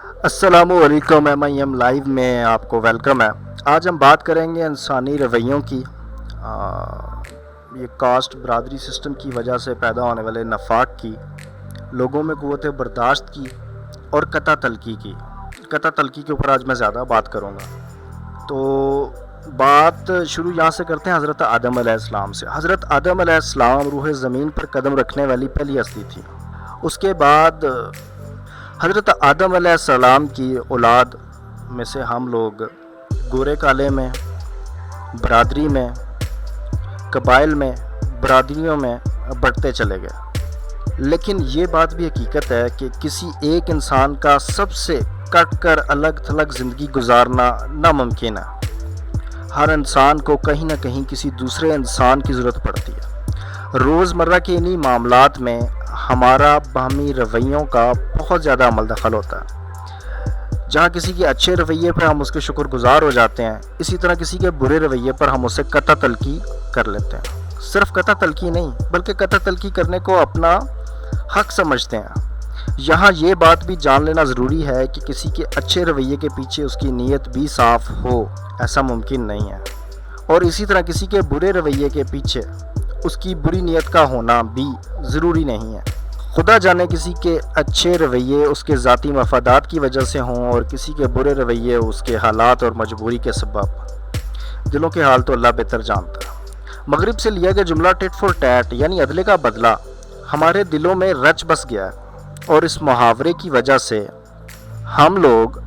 السلام علیکم MIM live میں آپ کو ویلکم ہے۔ آج ہم بات کریں گے انسانی رویوں کی، یہ کاسٹ برادری سسٹم کی وجہ سے پیدا ہونے والے نفاق کی، لوگوں میں قوت برداشت کی اور قطع تلقی کی۔ قطع تلقی کے اوپر آج میں زیادہ بات کروں گا۔ تو بات شروع یہاں سے کرتے ہیں حضرت آدم علیہ السلام سے۔ حضرت آدم علیہ السلام روح زمین پر قدم رکھنے والی پہلی ہستی تھی۔ اس کے بعد حضرت آدم علیہ السلام کی اولاد میں سے ہم لوگ گورے کالے میں، برادری میں، قبائل میں، برادریوں میں بڑھتے چلے گئے۔ لیکن یہ بات بھی حقیقت ہے کہ کسی ایک انسان کا سب سے کٹ کر الگ تھلگ زندگی گزارنا ناممکن ہے۔ ہر انسان کو کہیں نہ کہیں کسی دوسرے انسان کی ضرورت پڑتی ہے۔ روزمرہ کے انہی معاملات میں ہمارا باہمی رویوں کا بہت زیادہ عمل دخل ہوتا ہے۔ جہاں کسی کے اچھے رویے پر ہم اس کے شکر گزار ہو جاتے ہیں، اسی طرح کسی کے برے رویے پر ہم اسے قطع تلقی کر لیتے ہیں۔ صرف قطع تلقی نہیں بلکہ قطع تلقی کرنے کو اپنا حق سمجھتے ہیں۔ یہاں یہ بات بھی جان لینا ضروری ہے کہ کسی کے اچھے رویے کے پیچھے اس کی نیت بھی صاف ہو، ایسا ممکن نہیں ہے۔ اور اسی طرح کسی کے برے رویے کے پیچھے اس کی بری نیت کا ہونا بھی ضروری نہیں ہے۔ خدا جانے کسی کے اچھے رویے اس کے ذاتی مفادات کی وجہ سے ہوں اور کسی کے برے رویے اس کے حالات اور مجبوری کے سبب۔ دلوں کے حال تو اللہ بہتر جانتا ہے۔ مغرب سے لیا گیا جملہ ٹیٹ فور ٹیٹ یعنی عدلے کا بدلہ ہمارے دلوں میں رچ بس گیا ہے، اور اس محاورے کی وجہ سے ہم لوگ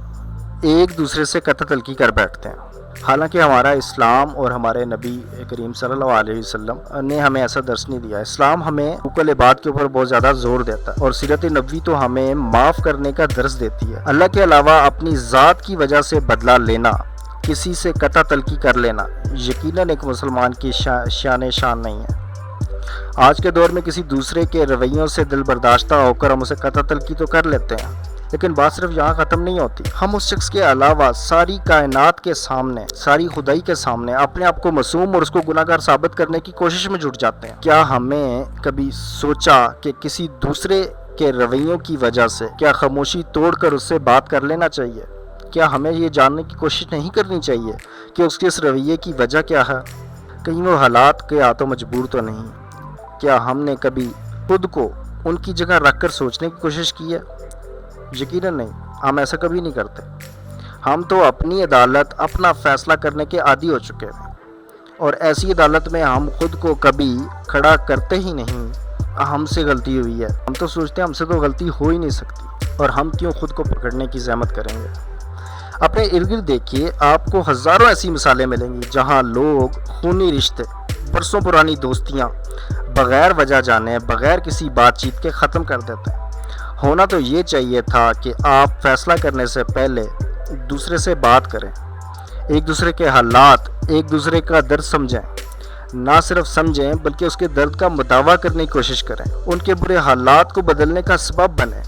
ایک دوسرے سے قطع تلقی کر بیٹھتے ہیں۔ حالانکہ ہمارا اسلام اور ہمارے نبی کریم صلی اللہ علیہ وسلم نے ہمیں ایسا درس نہیں دیا۔ اسلام ہمیں حقوق العباد کے اوپر بہت زیادہ زور دیتا ہے، اور سیرت نبوی تو ہمیں معاف کرنے کا درس دیتی ہے۔ اللہ کے علاوہ اپنی ذات کی وجہ سے بدلہ لینا، کسی سے قطع تلقی کر لینا یقیناً ایک مسلمان کی شان نہیں ہے۔ آج کے دور میں کسی دوسرے کے رویوں سے دل برداشتہ ہو کر ہم اسے قطع تلقی تو کر لیتے ہیں، لیکن بات صرف یہاں ختم نہیں ہوتی۔ ہم اس شخص کے علاوہ ساری کائنات کے سامنے، ساری خدائی کے سامنے اپنے آپ کو معصوم اور اس کو گناہ گار ثابت کرنے کی کوشش میں جٹ جاتے ہیں۔ کیا ہمیں کبھی سوچا کہ کسی دوسرے کے رویوں کی وجہ سے کیا خاموشی توڑ کر اس سے بات کر لینا چاہیے؟ کیا ہمیں یہ جاننے کی کوشش نہیں کرنی چاہیے کہ اس کے اس رویے کی وجہ کیا ہے؟ کہیں وہ حالات کے ہاتھوں مجبور تو نہیں؟ کیا ہم نے کبھی خود کو ان کی جگہ رکھ کر سوچنے کی کوشش کی ہے؟ یقیناً نہیں، ہم ایسا کبھی نہیں کرتے۔ ہم تو اپنی عدالت، اپنا فیصلہ کرنے کے عادی ہو چکے ہیں، اور ایسی عدالت میں ہم خود کو کبھی کھڑا کرتے ہی نہیں۔ ہم سے غلطی ہوئی ہے، ہم تو سوچتے ہیں ہم سے تو غلطی ہو ہی نہیں سکتی، اور ہم کیوں خود کو پکڑنے کی زحمت کریں گے؟ اپنے ارد گرد دیکھیے، آپ کو ہزاروں ایسی مثالیں ملیں گی جہاں لوگ خونی رشتے، برسوں پرانی دوستیاں بغیر وجہ جانے، بغیر کسی بات چیت کے ختم کر دیتے ہیں۔ ہونا تو یہ چاہیے تھا کہ آپ فیصلہ کرنے سے پہلے دوسرے سے بات کریں، ایک دوسرے کے حالات، ایک دوسرے کا درد سمجھیں، نہ صرف سمجھیں بلکہ اس کے درد کا مداوع کرنے کی کوشش کریں، ان کے برے حالات کو بدلنے کا سبب بنیں۔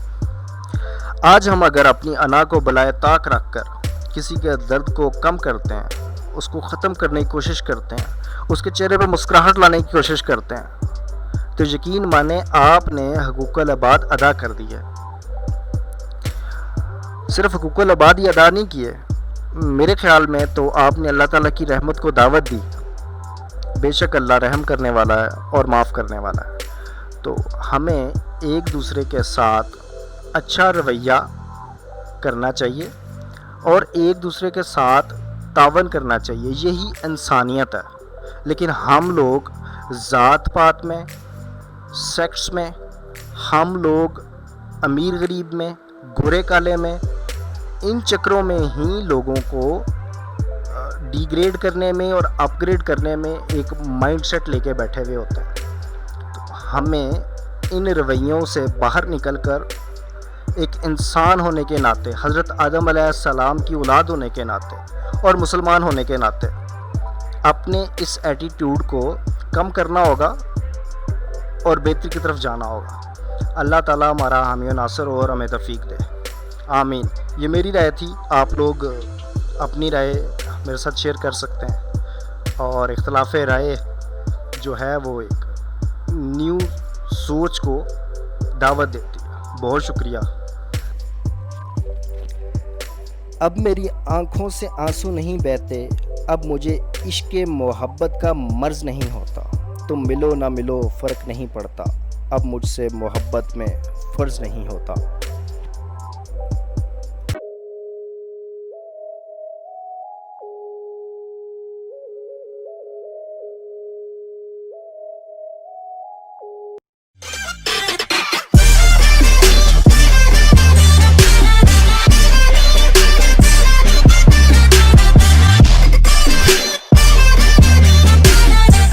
آج ہم اگر اپنی انا کو بالائے طاق رکھ کر کسی کے درد کو کم کرتے ہیں، اس کو ختم کرنے کی کوشش کرتے ہیں، اس کے چہرے پہ مسکراہٹ لانے کی کوشش کرتے ہیں، تو یقین مانیں آپ نے حقوق العباد ادا کر دی ہے۔ صرف حقوق العباد ہی ادا نہیں کیے، میرے خیال میں تو آپ نے اللہ تعالیٰ کی رحمت کو دعوت دی۔ بے شک اللہ رحم کرنے والا ہے اور معاف کرنے والا ہے۔ تو ہمیں ایک دوسرے کے ساتھ اچھا رویہ کرنا چاہیے اور ایک دوسرے کے ساتھ تعاون کرنا چاہیے، یہی انسانیت ہے۔ لیکن ہم لوگ ذات پات میں، سیکٹس میں، ہم لوگ امیر غریب میں، گورے کالے میں، ان چکروں میں ہی لوگوں کو ڈی گریڈ کرنے میں اور اپ گریڈ کرنے میں ایک مائنڈ سیٹ لے کے بیٹھے ہوئے ہوتے ہیں۔ تو ہمیں ان رویوں سے باہر نکل کر ایک انسان ہونے کے ناطے، حضرت آدم علیہ السلام کی اولاد ہونے کے ناطے اور مسلمان ہونے کے ناطے اپنے اس ایٹیٹیوڈ کو کم کرنا ہوگا اور بہتری کی طرف جانا ہوگا۔ اللہ تعالیٰ ہمارا حامی و ناصر ہو اور ہمیں توفیق دے، آمین۔ یہ میری رائے تھی، آپ لوگ اپنی رائے میرے ساتھ شیئر کر سکتے ہیں، اور اختلاف رائے جو ہے وہ ایک نیو سوچ کو دعوت دیتی ہے۔ بہت شکریہ۔ اب میری آنکھوں سے آنسو نہیں بہتے، اب مجھے عشق محبت کا مرض نہیں ہوتا، تم ملو نہ ملو فرق نہیں پڑتا، اب مجھ سے محبت میں فرض نہیں ہوتا۔